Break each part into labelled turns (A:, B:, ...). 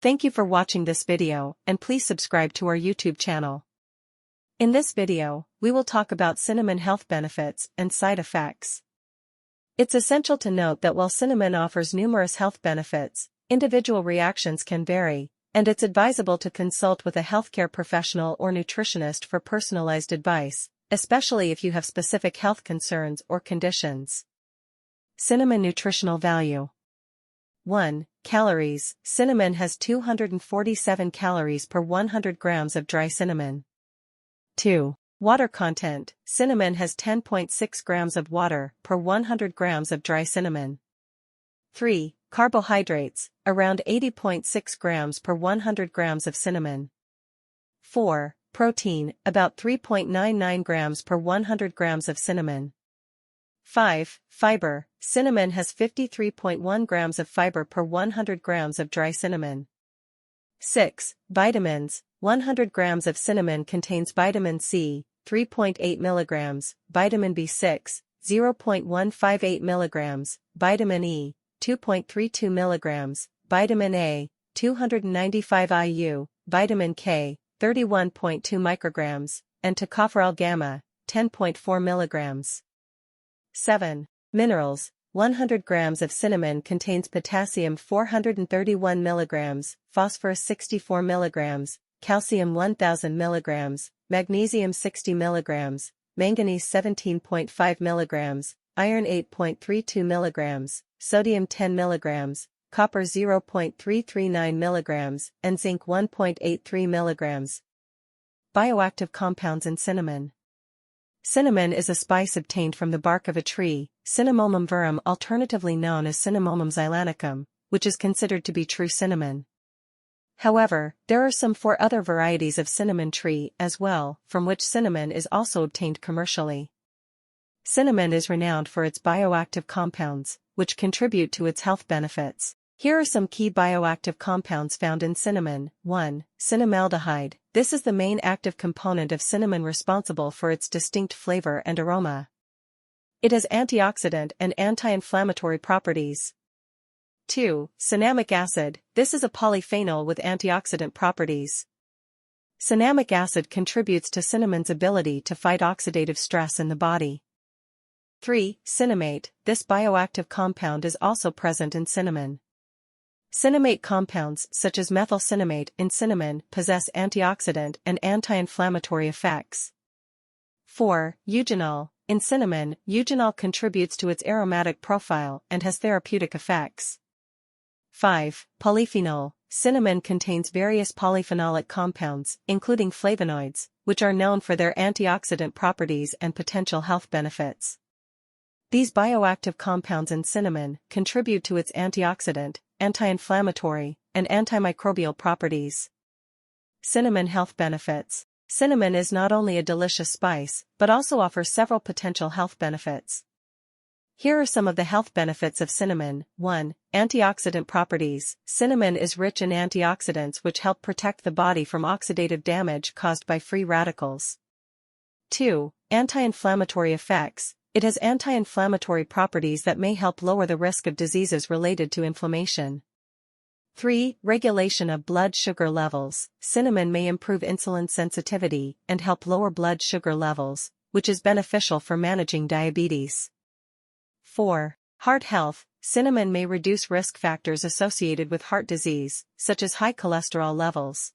A: Thank you for watching this video, and please subscribe to our YouTube channel. In this video, we will talk about cinnamon health benefits and side effects. It's essential to note that while cinnamon offers numerous health benefits, individual reactions can vary, and it's advisable to consult with a healthcare professional or nutritionist for personalized advice, especially if you have specific health concerns or conditions. Cinnamon nutritional value. 1. Calories. Cinnamon has 247 calories per 100 grams of dry cinnamon. 2. Water content. Cinnamon has 10.6 grams of water per 100 grams of dry cinnamon. 3. Carbohydrates. Around 80.6 grams per 100 grams of cinnamon. 4. Protein. About 3.99 grams per 100 grams of cinnamon. 5. Fiber. Cinnamon has 53.1 grams of fiber per 100 grams of dry cinnamon. 6. Vitamins. 100 grams of cinnamon contains vitamin C, 3.8 milligrams, vitamin B6, 0.158 milligrams, vitamin E, 2.32 milligrams, vitamin A, 295 IU, vitamin K, 31.2 micrograms, and tocopherol gamma, 10.4 milligrams. 7. Minerals. 100 grams of cinnamon contains potassium 431 milligrams, phosphorus 64 milligrams, calcium 1000 milligrams, magnesium 60 milligrams, manganese 17.5 milligrams, iron 8.32 milligrams, sodium 10 milligrams, copper 0.339 milligrams, and zinc 1.83 milligrams. Bioactive compounds in cinnamon. Cinnamon is a spice obtained from the bark of a tree, Cinnamomum verum, alternatively known as Cinnamomum zeylanicum, which is considered to be true cinnamon. However, there are some 4 other varieties of cinnamon tree as well, from which cinnamon is also obtained commercially. Cinnamon is renowned for its bioactive compounds, which contribute to its health benefits. Here are some key bioactive compounds found in cinnamon. 1. Cinnamaldehyde. This is the main active component of cinnamon responsible for its distinct flavor and aroma. It has antioxidant and anti-inflammatory properties. 2. Cinnamic acid. This is a polyphenol with antioxidant properties. Cinnamic acid contributes to cinnamon's ability to fight oxidative stress in the body. 3. Cinnamate. This bioactive compound is also present in cinnamon. Cinnamate compounds, such as methylcinnamate in cinnamon, possess antioxidant and anti-inflammatory effects. 4. Eugenol. In cinnamon, eugenol contributes to its aromatic profile and has therapeutic effects. 5. Polyphenol. Cinnamon contains various polyphenolic compounds, including flavonoids, which are known for their antioxidant properties and potential health benefits. These bioactive compounds in cinnamon contribute to its antioxidant, anti-inflammatory, and antimicrobial properties. Cinnamon health benefits. Cinnamon is not only a delicious spice, but also offers several potential health benefits. Here are some of the health benefits of cinnamon. 1. Antioxidant properties. Cinnamon is rich in antioxidants which help protect the body from oxidative damage caused by free radicals. 2. Anti-inflammatory effects. It has anti-inflammatory properties that may help lower the risk of diseases related to inflammation. 3. Regulation of blood sugar levels. Cinnamon may improve insulin sensitivity and help lower blood sugar levels, which is beneficial for managing diabetes. 4. Heart health. Cinnamon may reduce risk factors associated with heart disease, such as high cholesterol levels.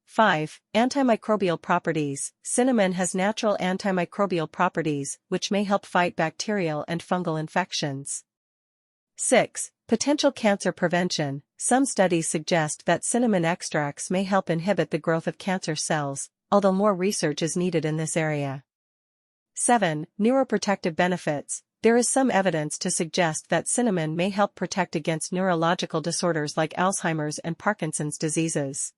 A: 5. Antimicrobial properties. Cinnamon has natural antimicrobial properties, which may help fight bacterial and fungal infections. 6. Potential cancer prevention. Some studies suggest that cinnamon extracts may help inhibit the growth of cancer cells, although more research is needed in this area. 7. Neuroprotective benefits. There is some evidence to suggest that cinnamon may help protect against neurological disorders like Alzheimer's and Parkinson's diseases.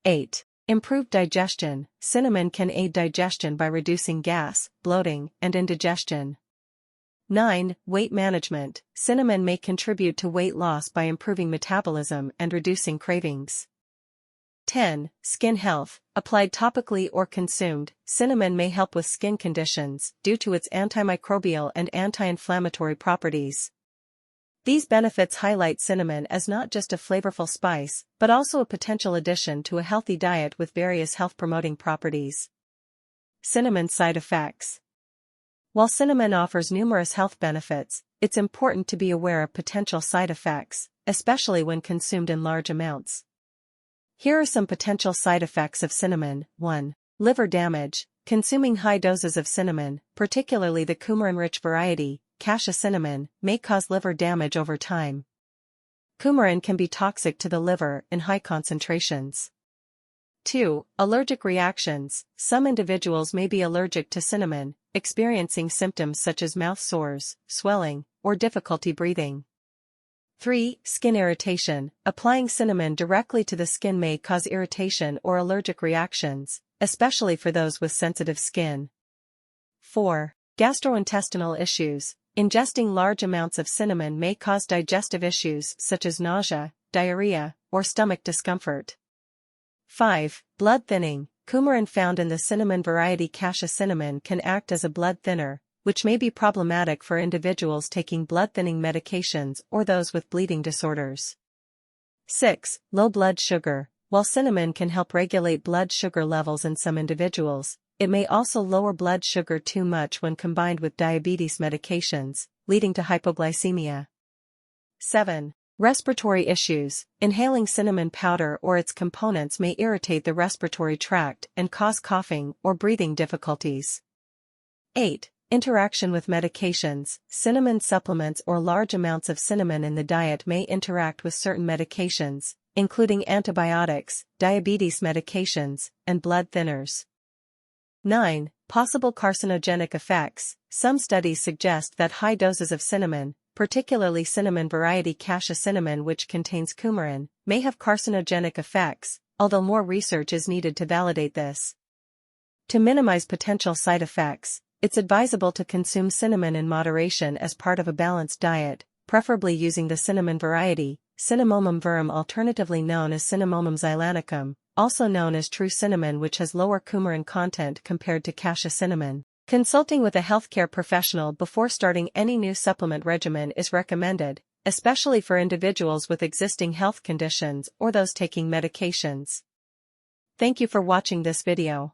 A: 8. Improved digestion. Cinnamon can aid digestion by reducing gas, bloating, and indigestion. 9. Weight management. Cinnamon may contribute to weight loss by improving metabolism and reducing cravings. 10. Skin health. Applied topically or consumed, cinnamon may help with skin conditions due to its antimicrobial and anti-inflammatory properties. These benefits highlight cinnamon as not just a flavorful spice, but also a potential addition to a healthy diet with various health-promoting properties. Cinnamon side effects. While cinnamon offers numerous health benefits, it's important to be aware of potential side effects, especially when consumed in large amounts. Here are some potential side effects of cinnamon. 1. Liver damage. Consuming high doses of cinnamon, particularly the coumarin-rich variety, cassia cinnamon, may cause liver damage over time. Coumarin can be toxic to the liver in high concentrations. 2. Allergic reactions. Some individuals may be allergic to cinnamon, experiencing symptoms such as mouth sores, swelling, or difficulty breathing. 3. Skin irritation. Applying cinnamon directly to the skin may cause irritation or allergic reactions, especially for those with sensitive skin. 4. Gastrointestinal issues. Ingesting large amounts of cinnamon may cause digestive issues such as nausea, diarrhea, or stomach discomfort. 5. Blood thinning. Coumarin found in the cinnamon variety cassia cinnamon can act as a blood thinner, which may be problematic for individuals taking blood-thinning medications or those with bleeding disorders. 6. Low blood sugar. While cinnamon can help regulate blood sugar levels in some individuals, it may also lower blood sugar too much when combined with diabetes medications, leading to hypoglycemia. 7. Respiratory issues. Inhaling cinnamon powder or its components may irritate the respiratory tract and cause coughing or breathing difficulties. 8. Interaction with medications. Cinnamon supplements or large amounts of cinnamon in the diet may interact with certain medications, including antibiotics, diabetes medications, and blood thinners. 9. Possible carcinogenic effects. Some studies suggest that high doses of cinnamon, particularly cinnamon variety cassia cinnamon which contains coumarin, may have carcinogenic effects, although more research is needed to validate this. To minimize potential side effects, it's advisable to consume cinnamon in moderation as part of a balanced diet, preferably using the cinnamon variety, Cinnamomum verum, alternatively known as Cinnamomum zeylanicum, also known as true cinnamon, which has lower coumarin content compared to cassia cinnamon. Consulting with a healthcare professional before starting any new supplement regimen is recommended, especially for individuals with existing health conditions or those taking medications. Thank you for watching this video.